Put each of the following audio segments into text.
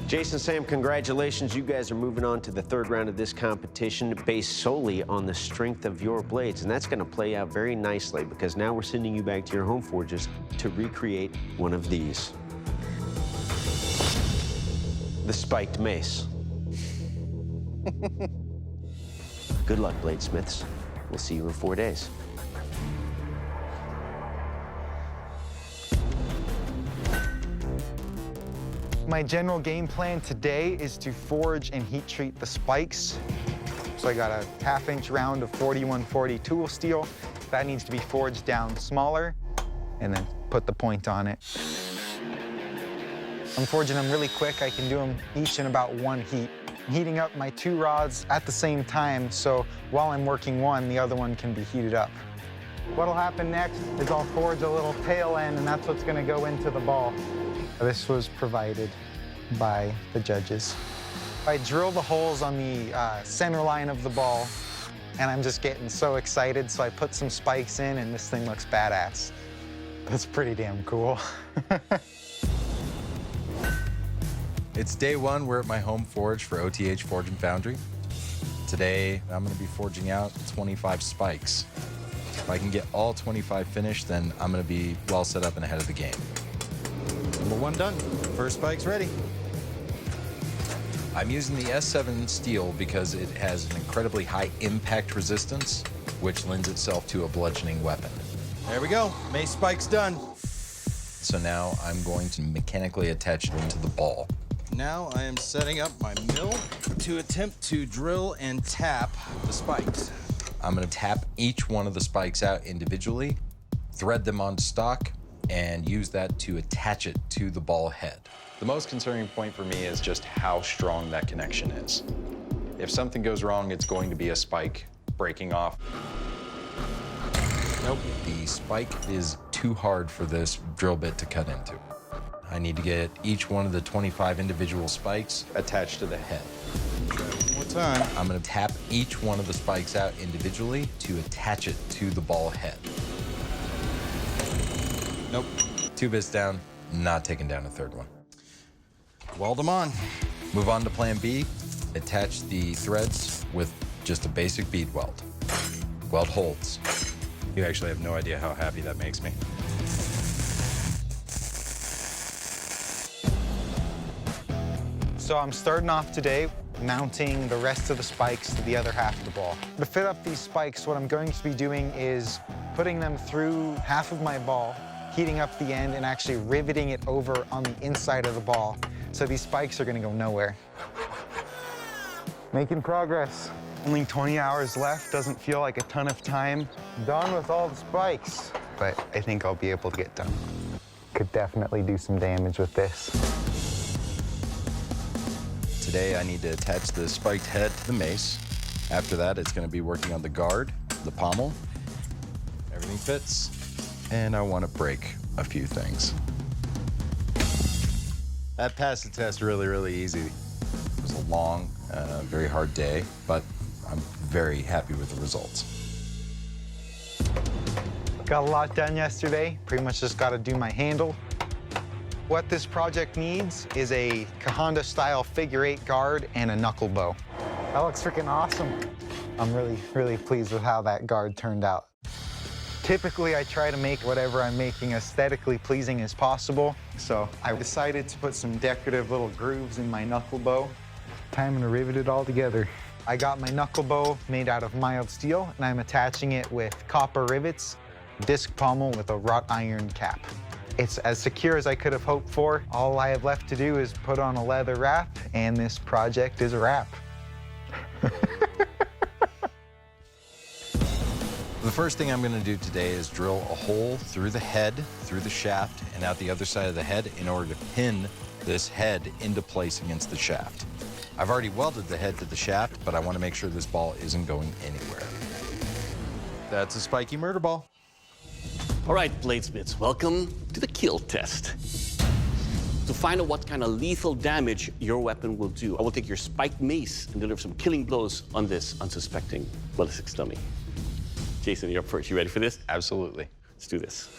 Jason, Sam, congratulations. You guys are moving on to the third round of this competition based solely on the strength of your blades. And that's going to play out very nicely because now we're sending you back to your home forges to recreate one of these. The spiked mace. Good luck, bladesmiths. We'll see you in 4 days. My general game plan today is to forge and heat treat the spikes. So I got a 1/2-inch round of 4140 tool steel. That needs to be forged down smaller and then put the point on it. I'm forging them really quick. I can do them each in about 1 heat. I'm heating up my 2 rods at the same time, so while I'm working one, the other one can be heated up. What'll happen next is I'll forge a little tail end, and that's what's gonna go into the ball. This was provided by the judges. I drill the holes on the center line of the ball, and I'm just getting so excited, so I put some spikes in, and this thing looks badass. That's pretty damn cool. It's day 1. We're at my home forge for OTH Forge and Foundry. Today, I'm gonna be forging out 25 spikes. If I can get all 25 finished, then I'm gonna be well set up and ahead of the game. Number 1 done. First spike's ready. I'm using the S7 steel because it has an incredibly high impact resistance, which lends itself to a bludgeoning weapon. There we go. Mace spike's done. So now I'm going to mechanically attach it into the ball. Now I am setting up my mill to attempt to drill and tap the spikes. I'm gonna tap each one of the spikes out individually, thread them onto stock, and use that to attach it to the ball head. The most concerning point for me is just how strong that connection is. If something goes wrong, it's going to be a spike breaking off. Nope, the spike is too hard for this drill bit to cut into. I need to get each one of the 25 individual spikes attached to the head. One more time. I'm gonna tap each one of the spikes out individually to attach it to the ball head. Nope, 2 bits down, not taking down a 3rd one. Weld them on. Move on to plan B. Attach the threads with just a basic bead weld. Weld holds. You actually have no idea how happy that makes me. So I'm starting off today mounting the rest of the spikes to the other half of the ball. To fit up these spikes, what I'm going to be doing is putting them through half of my ball, heating up the end, and actually riveting it over on the inside of the ball. So these spikes are gonna go nowhere. Making progress. Only 20 hours left, doesn't feel like a ton of time. Done with all the spikes, but I think I'll be able to get done. Could definitely do some damage with this. Today I need to attach the spiked head to the mace. After that, it's gonna be working on the guard, the pommel. Everything fits. And I wanna break a few things. That passed the test really, really easy. It was a long, very hard day, but I'm very happy with the results. Got a lot done yesterday. Pretty much just got to do my handle. What this project needs is a Kahonda-style figure-8 guard and a knuckle bow. That looks freaking awesome. I'm really, really pleased with how that guard turned out. Typically, I try to make whatever I'm making aesthetically pleasing as possible, so I decided to put some decorative little grooves in my knuckle bow. Time to rivet it all together. I got my knuckle bow made out of mild steel, and I'm attaching it with copper rivets, disc pommel with a wrought iron cap. It's as secure as I could have hoped for. All I have left to do is put on a leather wrap, and this project is a wrap. The first thing I'm gonna do today is drill a hole through the head, through the shaft, and out the other side of the head in order to pin this head into place against the shaft. I've already welded the head to the shaft, but I wanna make sure this ball isn't going anywhere. That's a spiky murder ball. All right, bladesmiths, welcome to the kill test. To find out what kind of lethal damage your weapon will do, I will take your spiked mace and deliver some killing blows on this unsuspecting ballistics dummy. Jason, you're up first. You ready for this? Absolutely. Let's do this.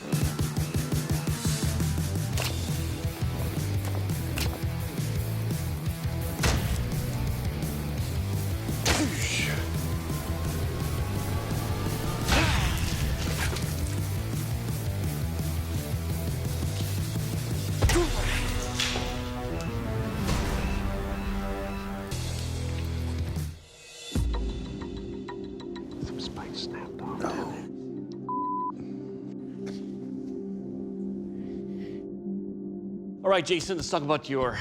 All right, Jason, let's talk about your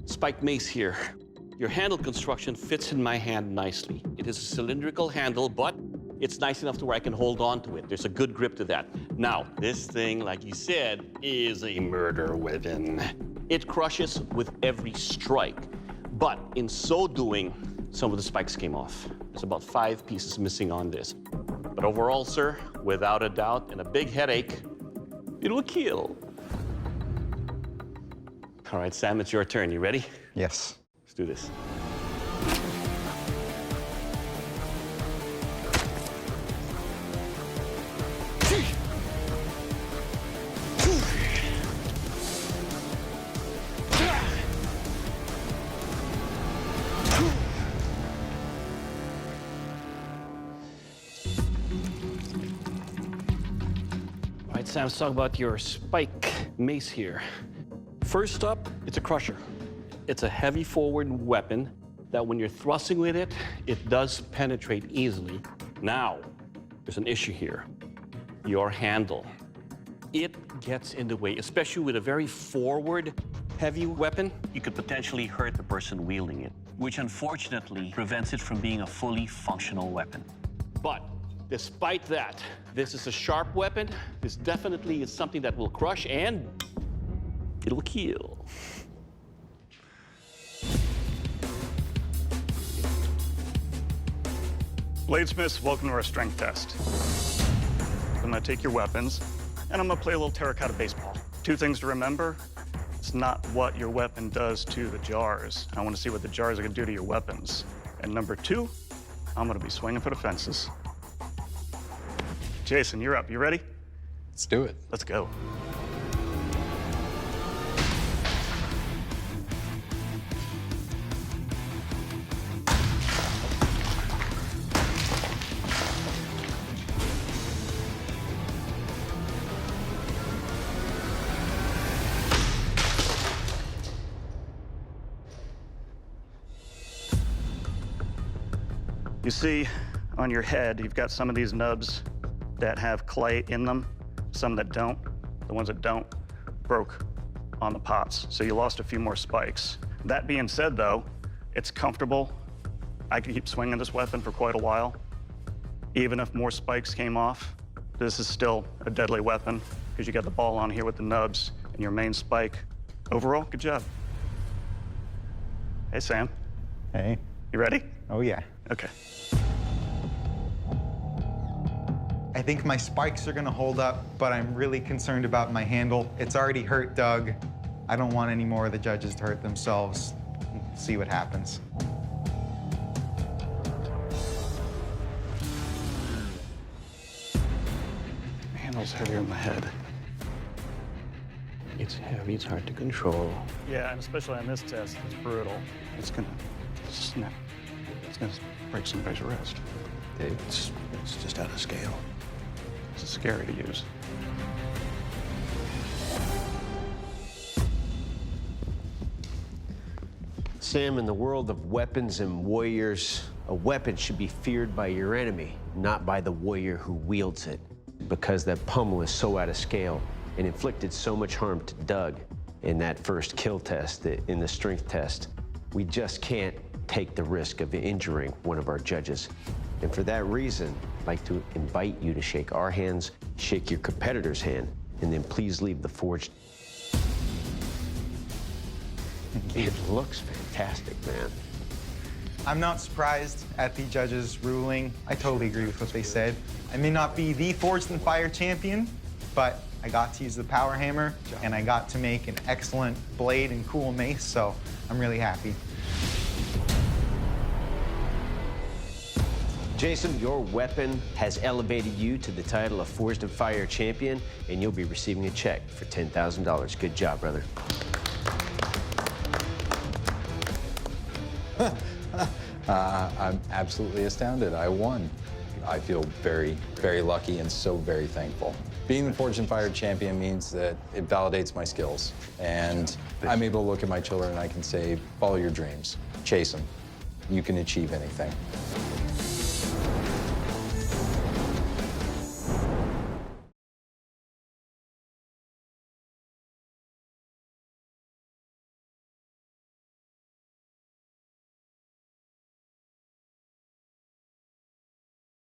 spiked mace here. Your handle construction fits in my hand nicely. It is a cylindrical handle, but it's nice enough to where I can hold on to it. There's a good grip to that. Now, this thing, like you said, is a murder weapon. It crushes with every strike. But in so doing, some of the spikes came off. There's about 5 pieces missing on this. But overall, sir, without a doubt and a big headache, it will kill. All right, Sam, it's your turn. You ready? Yes. Let's do this. All right, Sam, let's talk about your spike mace here. First up, it's a crusher. It's a heavy forward weapon that when you're thrusting with it, it does penetrate easily. Now, there's an issue here. Your handle. It gets in the way, especially with a very forward, heavy weapon. You could potentially hurt the person wielding it, which unfortunately prevents it from being a fully functional weapon. But despite that, this is a sharp weapon. This definitely is something that will crush and it'll kill. Bladesmiths, welcome to our strength test. I'm gonna take your weapons, and I'm gonna play a little terracotta baseball. 2 things to remember. It's not what your weapon does to the jars. I wanna see what the jars are gonna do to your weapons. And number 2, I'm gonna be swinging for the fences. Jason, you're up. You ready? Let's do it. Let's go. You see on your head, you've got some of these nubs that have clay in them, some that don't. The ones that don't broke on the pots, so you lost a few more spikes. That being said, though, it's comfortable. I could keep swinging this weapon for quite a while. Even if more spikes came off, this is still a deadly weapon because you got the ball on here with the nubs and your main spike. Overall, good job. Hey, Sam. Hey. You ready? Oh, yeah. Okay. I think my spikes are gonna hold up, but I'm really concerned about my handle. It's already hurt Doug. I don't want any more of the judges to hurt themselves. See what happens. The handle's heavier than the head. It's heavy, it's hard to control. Yeah, and especially on this test, it's brutal. It's gonna snap. It's gonna break somebody's wrist. It's just out of scale. It's scary to use. Sam, in the world of weapons and warriors, a weapon should be feared by your enemy, not by the warrior who wields it. Because that pummel is so out of scale and inflicted so much harm to Doug in that first kill test, in the strength test, we just can't take the risk of injuring one of our judges. And for that reason, I'd like to invite you to shake our hands, shake your competitor's hand, and then please leave the forge. It looks fantastic, man. I'm not surprised at the judges' ruling. I totally agree with what they said. I may not be the Forged in Fire champion, but I got to use the power hammer, and I got to make an excellent blade and cool mace, so I'm really happy. Jason, your weapon has elevated you to the title of Forged in Fire champion, and you'll be receiving a check for $10,000. Good job, brother. I'm absolutely astounded. I won. I feel very, very lucky and so very thankful. Being the Forged in Fire champion means that it validates my skills, and I'm able to look at my children and I can say, follow your dreams, chase them. You can achieve anything.